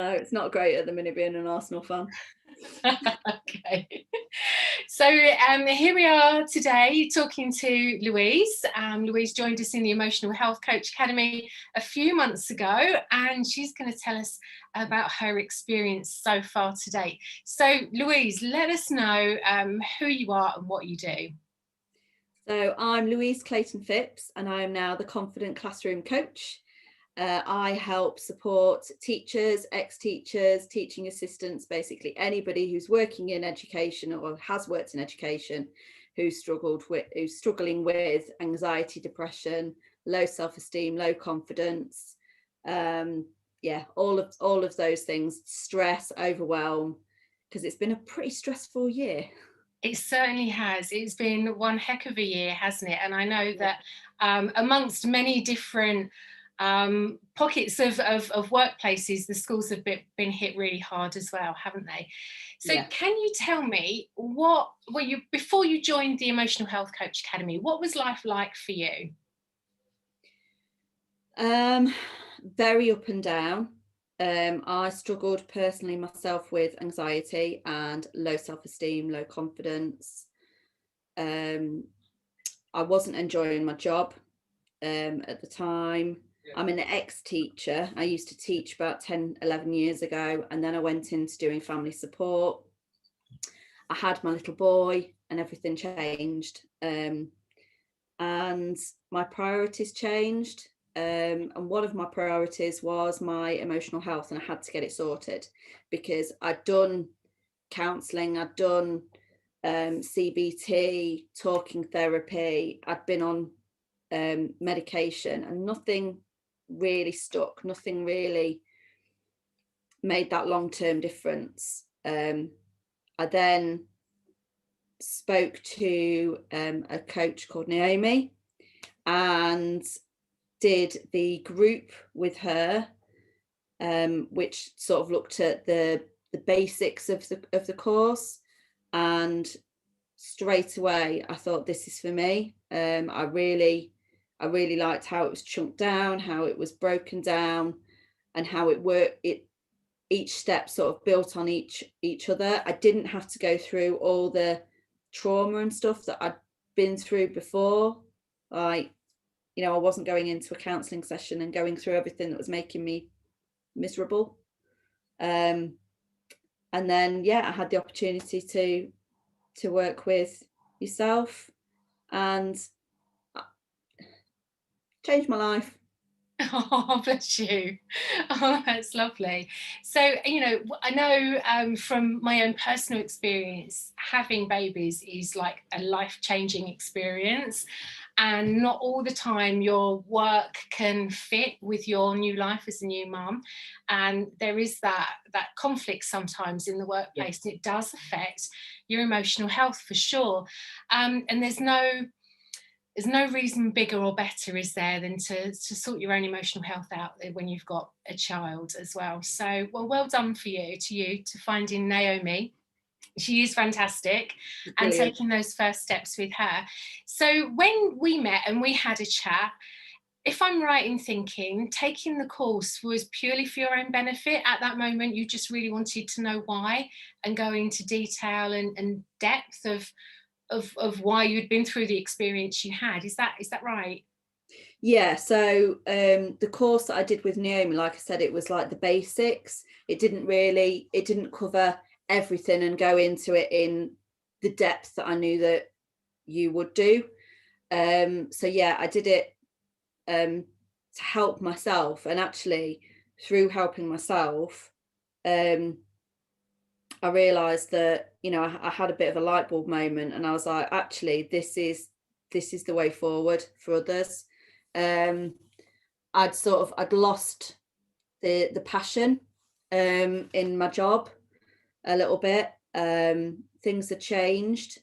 No, it's not great at the minute being an Arsenal fan. Okay. So here we are today talking to Louise. Louise joined us in the Emotional Health Coach Academy a few months ago, and she's going to tell us about her experience so far to date. So Louise, let us know who you are and what you do. So I'm Louise Clayton-Phipps, and I am now the Confident Classroom Coach. I help support teachers, ex-teachers, teaching assistants, basically anybody who's working in education or has worked in education who's struggling with anxiety, depression, low self-esteem, low confidence, all of those things, stress, overwhelm, because it's been a pretty stressful year. It certainly has. It's been one heck of a year, hasn't it? And I know that amongst many different pockets of workplaces, the schools have been hit really hard as well, haven't they? So Can you tell me before you joined the Emotional Health Coach Academy, what was life like for you? Very up and down. I struggled personally myself with anxiety and low self-esteem, low confidence. I wasn't enjoying my job at the time. I'm an ex-teacher. I used to teach about 10, 11 years ago, and then I went into doing family support. I had my little boy and everything changed. And my priorities changed. And one of my priorities was my emotional health, and I had to get it sorted because I'd done counselling, I'd done CBT, talking therapy, I'd been on medication, and nothing really stuck, nothing really made that long-term difference. I then spoke to a coach called Naomi and did the group with her, which sort of looked at the basics of the course, and straight away I thought, this is for me. I really liked how it was chunked down, how it was broken down, and how it worked. Each step sort of built on each other. I didn't have to go through all the trauma and stuff that I'd been through before. Like, I wasn't going into a counselling session and going through everything that was making me miserable. And then, I had the opportunity to work with yourself, and changed my life. Oh, bless you. Oh, that's lovely. So, I know from my own personal experience, having babies is like a life-changing experience, and not all the time your work can fit with your new life as a new mum, and there is that conflict sometimes in the workplace, and it does affect your emotional health for sure. And there's no reason bigger or better, is there, than to sort your own emotional health out when you've got a child as well. So, well done for you to finding Naomi. She is fantastic. Brilliant. And taking those first steps with her. So when we met and we had a chat, if I'm right in thinking, taking the course was purely for your own benefit at that moment. You just really wanted to know why and go into detail and depth of why you'd been through the experience you had. Is that right? Yeah, so the course that I did with Naomi, like I said, it was like the basics. It didn't cover everything and go into it in the depth that I knew that you would do. So I did it to help myself, and actually through helping myself, I realized that, I had a bit of a light bulb moment, and I was like, actually, this is the way forward for others. I'd lost the passion in my job a little bit. Things had changed,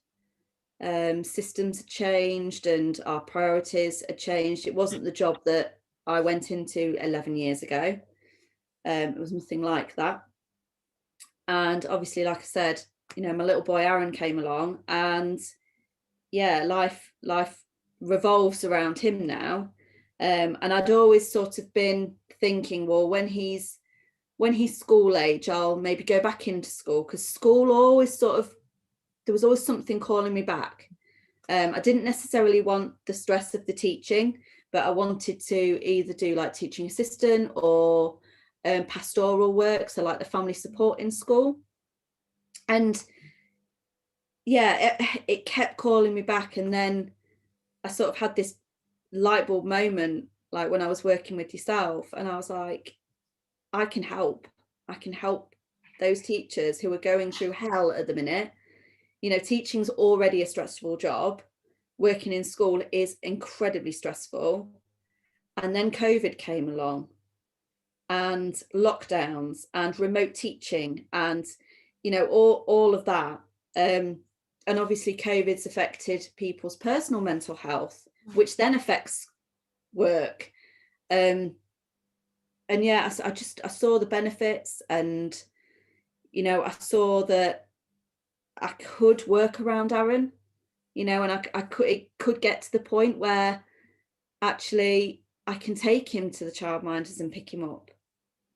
systems had changed, and our priorities had changed. It wasn't the job that I went into 11 years ago. It was nothing like that. And obviously, like I said, my little boy Aaron came along, and life revolves around him now. And I'd always sort of been thinking, well, when he's when he's school age, I'll maybe go back into school, because school always there was always something calling me back. I didn't necessarily want the stress of the teaching, but I wanted to either do like teaching assistant or pastoral work, so like the family support in school. And yeah, it kept calling me back. And then I sort of had this light bulb moment, like when I was working with yourself, and I was like, I can help those teachers who are going through hell at the minute. You know, teaching's already a stressful job. Working in school is incredibly stressful. And then COVID came along, and lockdowns and remote teaching, and, you know, all of that. And obviously COVID's affected people's personal mental health, which then affects work. And yeah, I saw the benefits, and, you know, I saw that I could work around Aaron, you know, and it could get to the point where actually I can take him to the childminders and pick him up.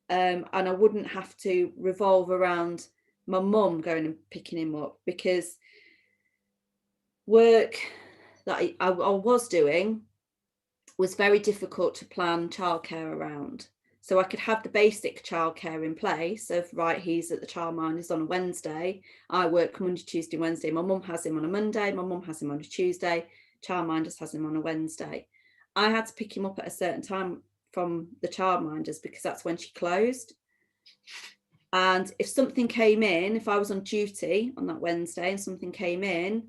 And I wouldn't have to revolve around my mum going and picking him up, because work that I was doing was very difficult to plan childcare around. So I could have the basic childcare in place of, right, he's at the childminders on a Wednesday, I work Monday, Tuesday, Wednesday, my mum has him on a Monday, my mum has him on a Tuesday, childminders has him on a Wednesday. I had to pick him up at a certain time from the childminders because that's when she closed. And if something came in, if I was on duty on that Wednesday and something came in,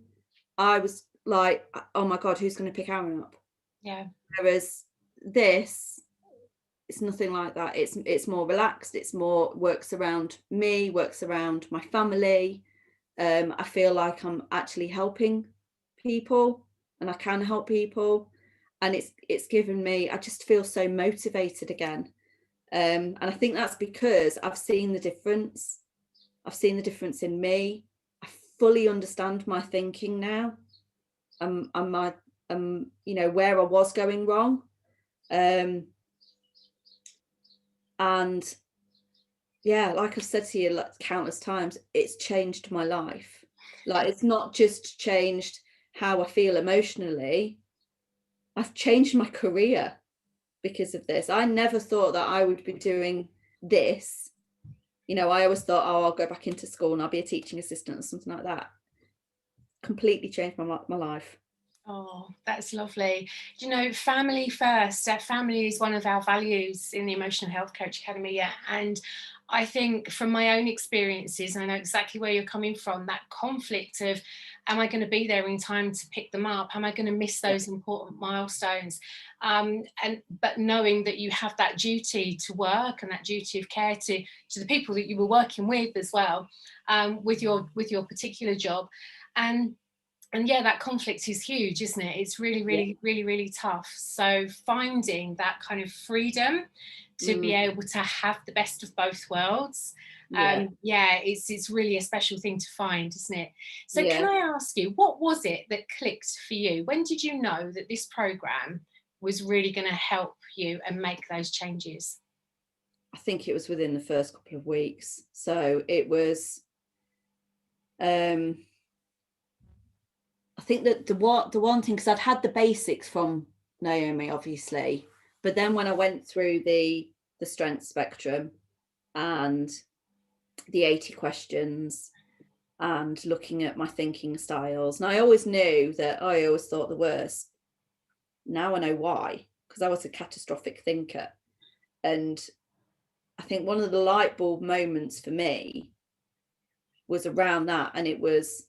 I was like, oh my God, who's going to pick Aaron up? Yeah. Whereas this, it's nothing like that. It's more relaxed. It's more works around me, works around my family. I feel like I'm actually helping people, and I can help people, and it's given me, I just feel so motivated again. And I think that's because I've seen the difference. I've seen the difference in me. I fully understand my thinking now. You know, where I was going wrong. And yeah, like I've said to you like countless times, it's changed my life. Like, it's not just changed how I feel emotionally, I've changed my career because of this. I never thought that I would be doing this. You know, I always thought, oh, I'll go back into school and I'll be a teaching assistant or something like that. Completely changed my life. Oh, that's lovely. You know, family first. Family is one of our values in the Emotional Health Coach Academy. Yeah. And I think from my own experiences, and I know exactly where you're coming from, that conflict of, am I going to be there in time to pick them up? Am I going to miss those important milestones? But knowing that you have that duty to work and that duty of care to the people that you were working with as well, with your particular job. And yeah, that conflict is huge, isn't it? It's really tough. So finding that kind of freedom to be able to have the best of both worlds, it's really a special thing to find, isn't it? So can I ask you, what was it that clicked for you? When did you know that this program was really going to help you and make those changes? I think it was within the first couple of weeks. So it was, I think that the one thing, because I'd had the basics from Naomi, obviously, but then when I went through the strength spectrum and the 80 questions and looking at my thinking styles, and I always knew that I always thought the worst. Now I know why, because I was a catastrophic thinker. And I think one of the light bulb moments for me was around that, and it was,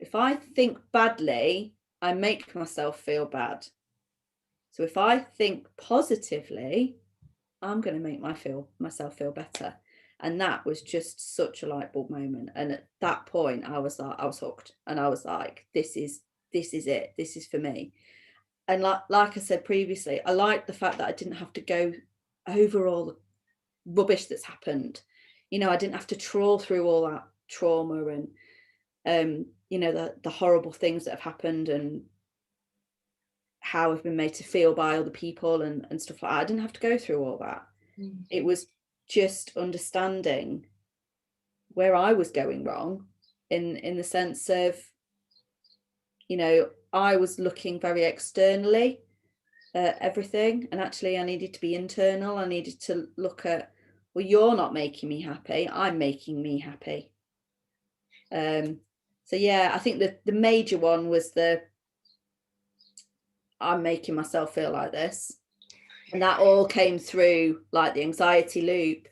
if I think badly, I make myself feel bad. So if I think positively, I'm going to make myself feel better. And that was just such a light bulb moment. And at that point, I was hooked, and I was like, this is it. This is for me. And like I said previously, I liked the fact that I didn't have to go over all the rubbish that's happened. You know, I didn't have to trawl through all that trauma and you know, the horrible things that have happened and how I've been made to feel by other people and stuff like that. I didn't have to go through all that. It was just understanding where I was going wrong, in the sense of, you know, I was looking very externally at everything, and actually I needed to be internal. I needed to look at, well, you're not making me happy, I'm making me happy. So yeah, I think the major one was I'm making myself feel like this. And that all came through like the anxiety loop,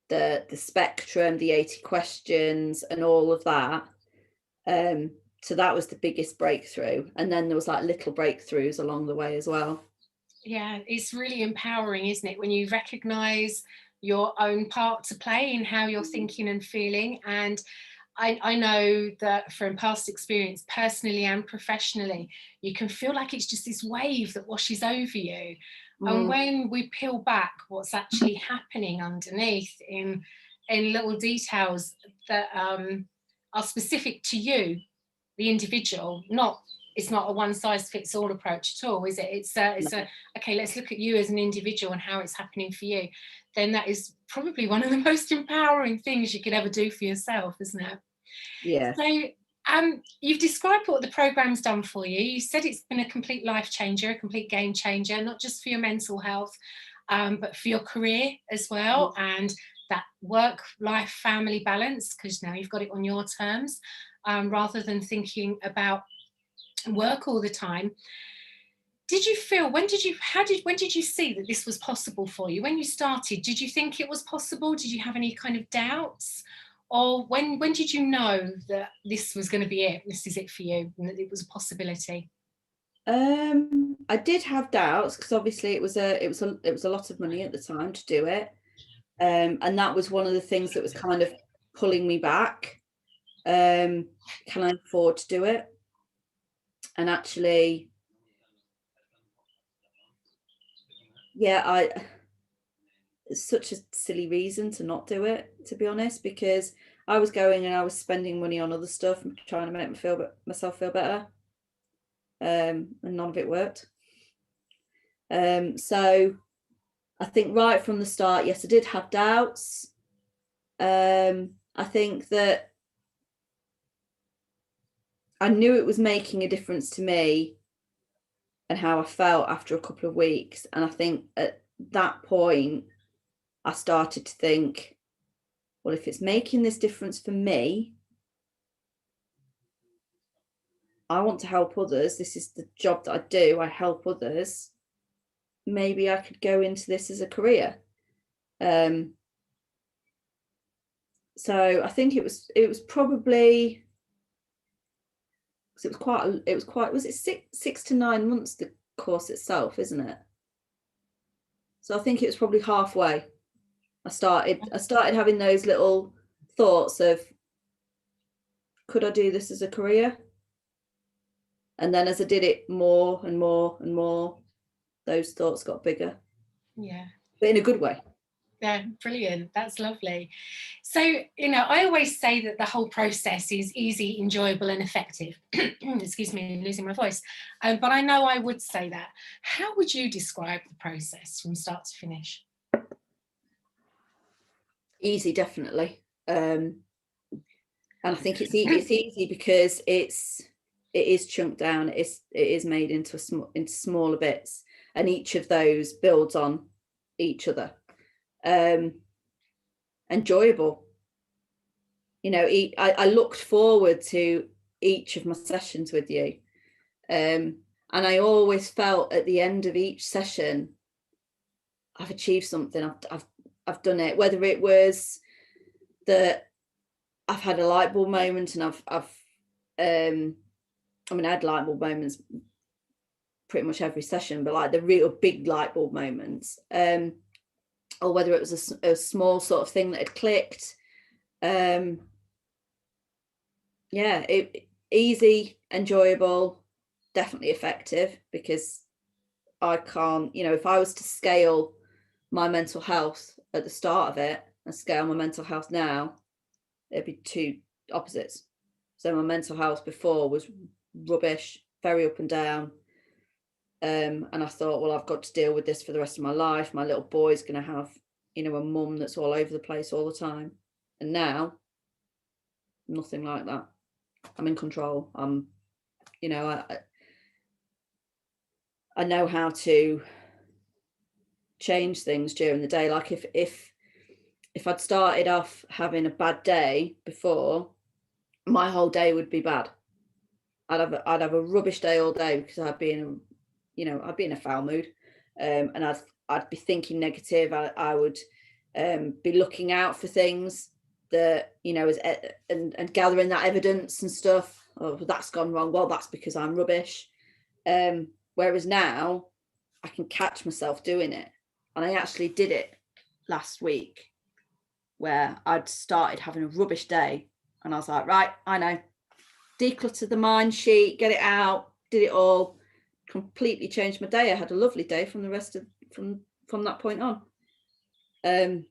the spectrum, the 80 questions and all of that. So that was the biggest breakthrough. And then there was like little breakthroughs along the way as well. Yeah, it's really empowering, isn't it, when you recognize your own part to play in how you're thinking and feeling. And I know that from past experience, personally and professionally, you can feel like it's just this wave that washes over you. And when we peel back what's actually happening underneath in little details that are specific to you, the individual, it's not a one size fits all approach at all, is it? It's a okay, let's look at you as an individual and how it's happening for you. Then that is probably one of the most empowering things you could ever do for yourself, isn't it? Yeah. So you've described what the program's done for you. You said it's been a complete life changer, a complete game changer, not just for your mental health, but for your career as well, and that work-life family balance, because now you've got it on your terms, rather than thinking about work all the time. Did you feel, when did you see that this was possible for you? When you started, did you think it was possible? Did you have any kind of doubts? Or when did you know that this was going to be it, this is it for you, and that it was a possibility? I did have doubts, because obviously it was a lot of money at the time to do it. And that was one of the things that was kind of pulling me back. Can I afford to do it? And actually, yeah, it's such a silly reason to not do it, to be honest, because I was going and I was spending money on other stuff and trying to make myself feel better, and none of it worked. So I think right from the start, yes, I did have doubts. I think that I knew it was making a difference to me and how I felt after a couple of weeks. And I think at that point, I started to think, well, if it's making this difference for me, I want to help others. This is the job that I do. I help others. Maybe I could go into this as a career. So I think it was probably, was it 6 to 9 months, the course itself, isn't it? So I think it was probably halfway. I started having those little thoughts of, could I do this as a career? And then as I did it more and more and more, those thoughts got bigger. Yeah. But in a good way. Yeah, brilliant. That's lovely. So, I always say that the whole process is easy, enjoyable, and effective. Excuse me, I'm losing my voice. But I know I would say that. How would you describe the process from start to finish? Easy, definitely. And I think it's easy because it is chunked down. It is made into smaller bits, and each of those builds on each other. Enjoyable. I looked forward to each of my sessions with you, and I always felt at the end of each session, I've achieved something. I've done it. Whether it was that I've had a light bulb moment, and I had light bulb moments pretty much every session, but like the real big light bulb moments, or whether it was a small sort of thing that had clicked. Yeah, easy, enjoyable, definitely effective, because I can't, if I was to scale my mental health at the start of it and scale my mental health now, it'd be two opposites. So my mental health before was rubbish, very up and down. And I thought, well, I've got to deal with this for the rest of my life. My little boy's going to have you know, a mum that's all over the place all the time. And now, nothing like that. I'm in control. You know, I know how to change things during the day. Like if I'd started off having a bad day before, my whole day would be bad. I'd have a rubbish day all day because I'd be in a foul mood, and I'd be thinking negative. I would be looking out for things that, you know, and gathering that evidence and stuff. Oh, that's gone wrong. Well, that's because I'm rubbish. Whereas now I can catch myself doing it, and I actually did it last week where I'd started having a rubbish day, and I was like, right, I know. Declutter the mind sheet, get it out, did it all, completely changed my day. I had a lovely day from the rest of from that point on. So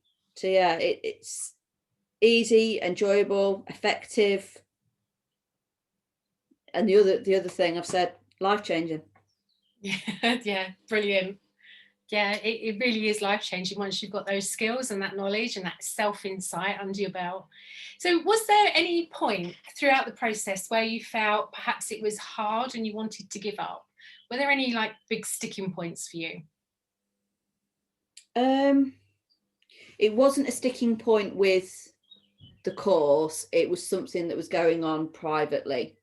yeah, it's easy, enjoyable, effective, and the other thing I've said, life-changing. Yeah, brilliant. Yeah, it really is life-changing once you've got those skills and that knowledge and that self-insight under your belt. So was there any point throughout the process where you felt perhaps it was hard and you wanted to give up? Were there any like big sticking points for you? It wasn't a sticking point with the course. It was something that was going on privately.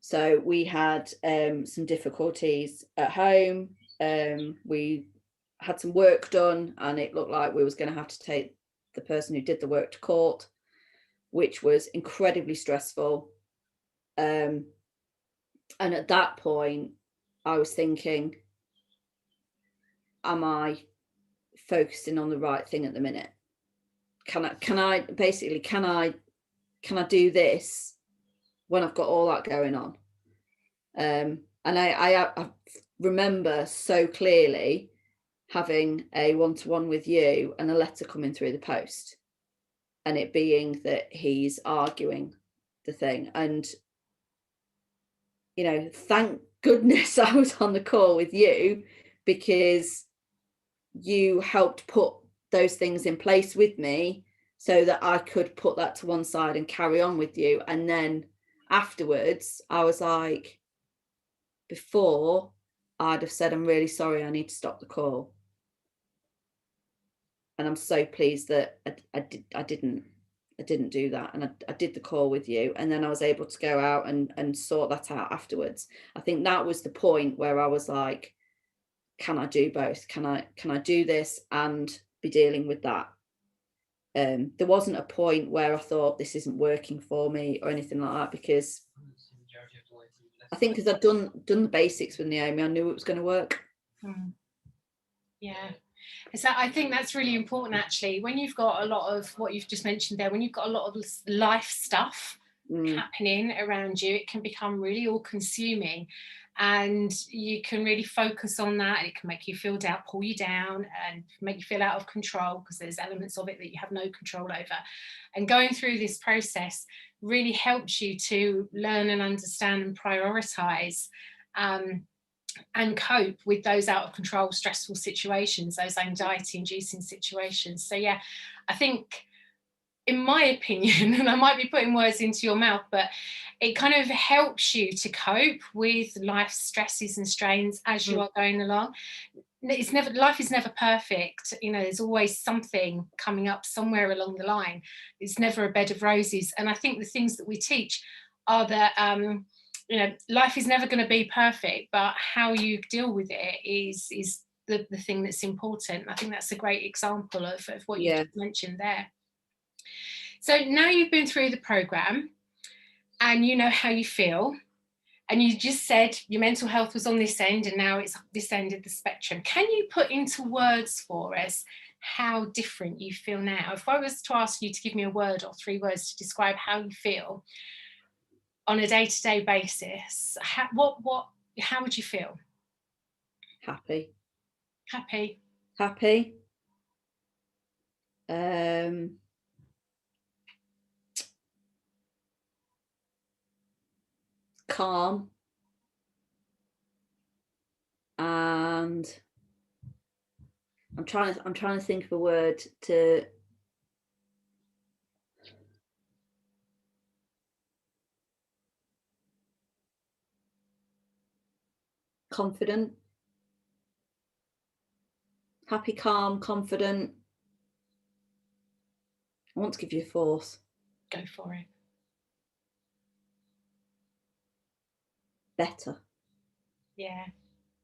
So we had some difficulties at home. We had some work done, and it looked like we was going to have to take the person who did the work to court, which was incredibly stressful. And at that point, I was thinking, am I focusing on the right thing at the minute? Can I do this when I've got all that going on? And I remember so clearly having a one-to-one with you and a letter coming through the post, and it being that he's arguing the thing. And, you know, thank goodness I was on the call with you, because you helped put those things in place with me so that I could put that to one side and carry on with you. And then afterwards, I was like, before I'd have said, I'm really sorry, I need to stop the call. And I'm so pleased that I didn't do that, and I did the call with you, and then I was able to go out and sort that out afterwards. I think that was the point where I was like, can I do both? Can I do this and be dealing with that? There wasn't a point where I thought this isn't working for me or anything like that, because I think because I'd done the basics with Naomi, I knew it was going to work. Yeah. So I think that's really important, actually, when you've got a lot of what you've just mentioned there, when you've got a lot of life stuff happening around you, it can become really all consuming, and you can really focus on that. It can make you feel down, pull you down, and make you feel out of control, because there's elements of it that you have no control over. And going through this process really helps you to learn and understand and prioritize and cope with those out of control, stressful situations, those anxiety inducing situations. So yeah, I think, in my opinion, and I might be putting words into your mouth, but it kind of helps you to cope with life's stresses and strains as you are going along. Life is never perfect. You know, there's always something coming up somewhere along the line. It's never a bed of roses. And I think the things that we teach are that you know, life is never going to be perfect, but how you deal with it is the thing that's important. I think that's a great example of what you just mentioned there. So now you've been through the program and you know how you feel, and you just said your mental health was on this end and now it's this end of the spectrum. Can you put into words for us how different you feel now? If I was to ask you to give me a word or 3 words to describe how you feel on a day-to-day basis, how would you feel? Happy. Calm, and I'm trying to think of a word to. Confident, happy, calm, confident. I want to give you a fourth. Go for it. Better. Yeah,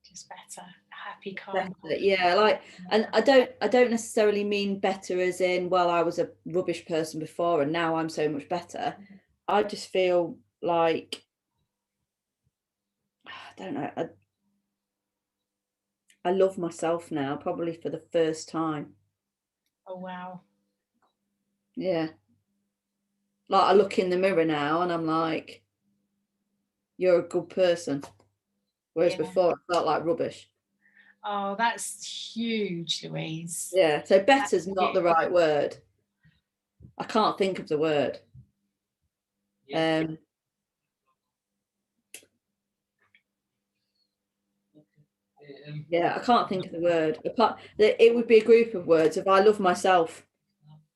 just better. Happy, calm. Better. Yeah, like, and I don't necessarily mean better as in, well, I was a rubbish person before and now I'm so much better. I just feel like, I don't know, I love myself now, probably for the first time. Oh, wow. Yeah. Like, I look in the mirror now and I'm like, you're a good person. Whereas Yeah. before I felt like rubbish. Oh, that's huge, Louise. Yeah. So That's better's not the huge. right word. I can't think of the word. Yeah, I can't think of the word. It would be a group of words of I love myself.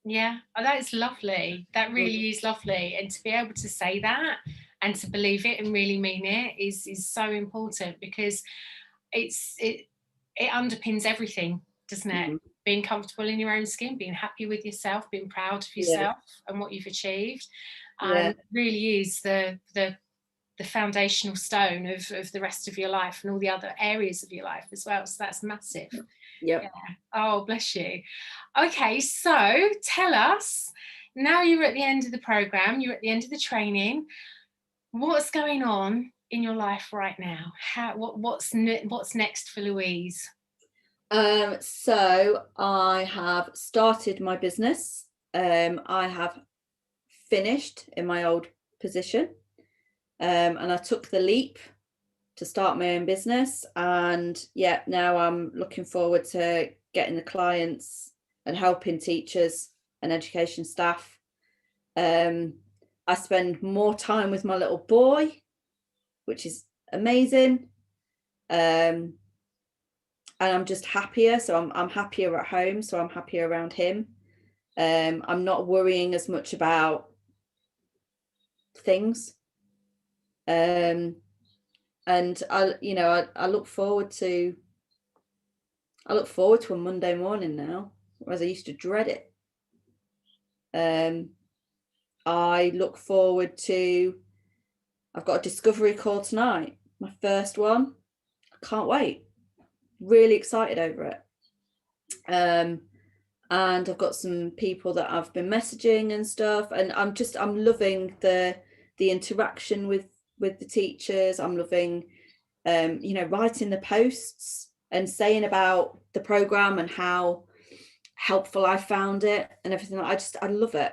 Yeah, oh, that is lovely. That Mm. really is lovely. And to be able to say that and to believe it and really mean it is so important, because it underpins everything, doesn't it? Mm. Being comfortable in your own skin, being happy with yourself, being proud of Yeah, yourself and what you've achieved, yeah, really is the foundational stone of the rest of your life and all the other areas of your life as well. So that's massive. yep. Yeah. Oh, bless you. Okay, so tell us, now you're at the end of the program, you're at the end of the training, what's going on in your life right now? What's next for Louise? So I have started my business. I have finished in my old position, and I took the leap to start my own business. And yeah, now I'm looking forward to getting the clients and helping teachers and education staff. I spend more time with my little boy, which is amazing. And I'm just happier. So I'm happier at home. So I'm happier around him. I'm not worrying as much about things. And I look forward to a Monday morning now, whereas I used to dread it. I look forward to, I've got a discovery call tonight, my first one. I can't wait. Really excited over it. And I've got some people that I've been messaging and stuff, and I'm loving the interaction with the teachers. I'm loving writing the posts and saying about the program and how helpful I found it and everything. I love it.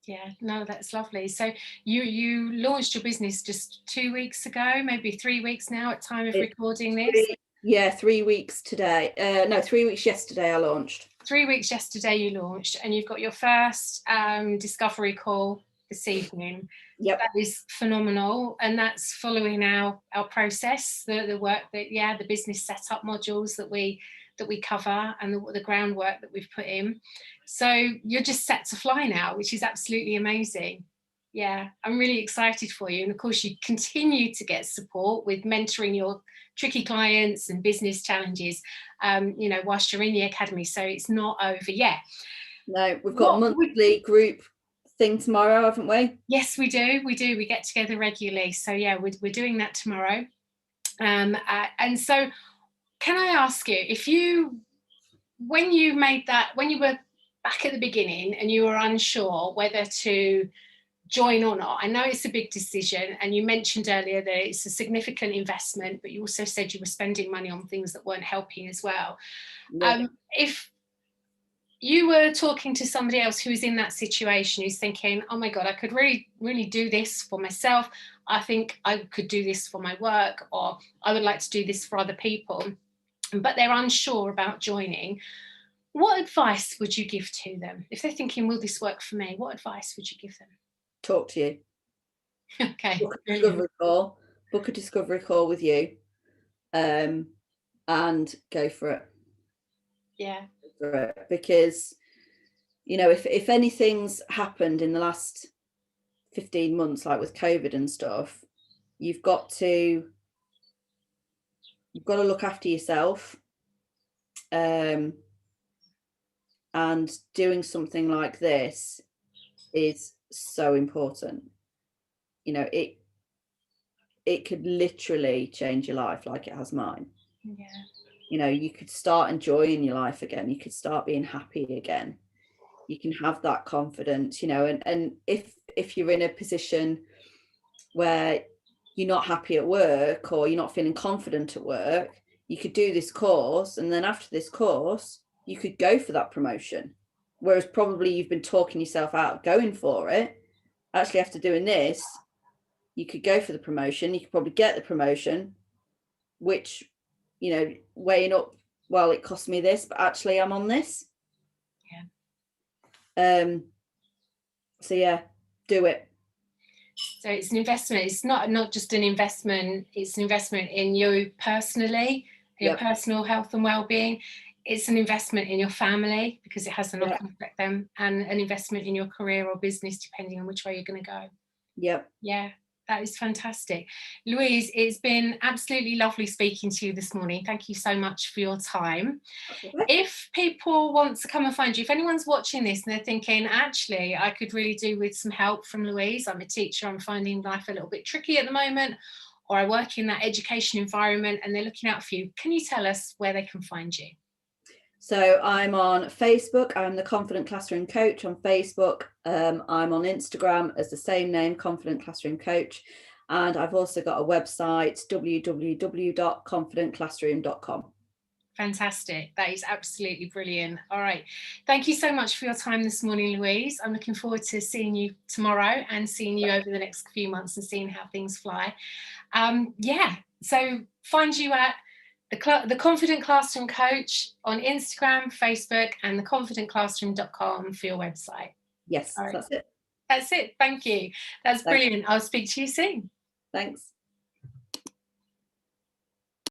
Yeah, no, that's lovely. So you launched your business just 2 weeks ago, maybe 3 weeks now at time of recording this. 3 weeks today. No, 3 weeks yesterday I launched. 3 weeks yesterday you launched, and you've got your first discovery call this evening. Yep. That is phenomenal, and that's following our process, the work that the business setup modules that we cover, and the groundwork that we've put in. So you're just set to fly now, which is absolutely amazing. Yeah, I'm really excited for you. And of course, you continue to get support with mentoring your tricky clients and business challenges, whilst you're in the academy. So it's not over yet. No, we've got a monthly group thing tomorrow, haven't we? Yes, we do. We do. We get together regularly. So yeah, we're doing that tomorrow. And so, can I ask you, when you were back at the beginning and you were unsure whether to join or not, I know it's a big decision, and you mentioned earlier that it's a significant investment, but you also said you were spending money on things that weren't helping as well. Yeah. If you were talking to somebody else who's in that situation, who's thinking, oh my God, I could really, really do this for myself. I think I could do this for my work, or I would like to do this for other people, but they're unsure about joining. What advice would you give to them? If they're thinking, will this work for me? What advice would you give them? Talk to you. Okay. Book a discovery call with you, and go for it. Yeah. Because, you know, if anything's happened in the last 15 months, like with COVID and stuff, you've got to look after yourself. And doing something like this is so important. You know, it could literally change your life like it has mine. Yeah. You know, you could start enjoying your life again. You could start being happy again. You can have that confidence, you know, and if you're in a position where you're not happy at work or you're not feeling confident at work, you could do this course, and then after this course you could go for that promotion, whereas probably you've been talking yourself out of going for it. Actually, after doing this, you could go for the promotion, you could probably get the promotion, which, you know, weighing up, well, it cost me this, but actually I'm on this. So yeah, do it. So it's an investment. It's not just an investment. It's an investment in you personally, your personal health and well-being. It's an investment in your family because it has a knock-on effect then, and an investment in your career or business, depending on which way you're going to go. Yeah, that is fantastic. Louise, it's been absolutely lovely speaking to you this morning. Thank you so much for your time. If people want to come and find you, if anyone's watching this and they're thinking, actually, I could really do with some help from Louise. I'm a teacher, I'm finding life a little bit tricky at the moment, or I work in that education environment, and they're looking out for you. Can you tell us where they can find you? So I'm on Facebook. I'm the Confident Classroom Coach on Facebook. I'm on Instagram as the same name, Confident Classroom Coach. And I've also got a website, www.confidentclassroom.com. Fantastic. That is absolutely brilliant. All right. Thank you so much for your time this morning, Louise. I'm looking forward to seeing you tomorrow and seeing you over the next few months and seeing how things fly. Yeah. So find you at the Confident Classroom Coach on Instagram, Facebook, and theconfidentclassroom.com for your website. Yes, right. That's it. That's it. Thank you. That's brilliant. I'll speak to you soon. Thanks.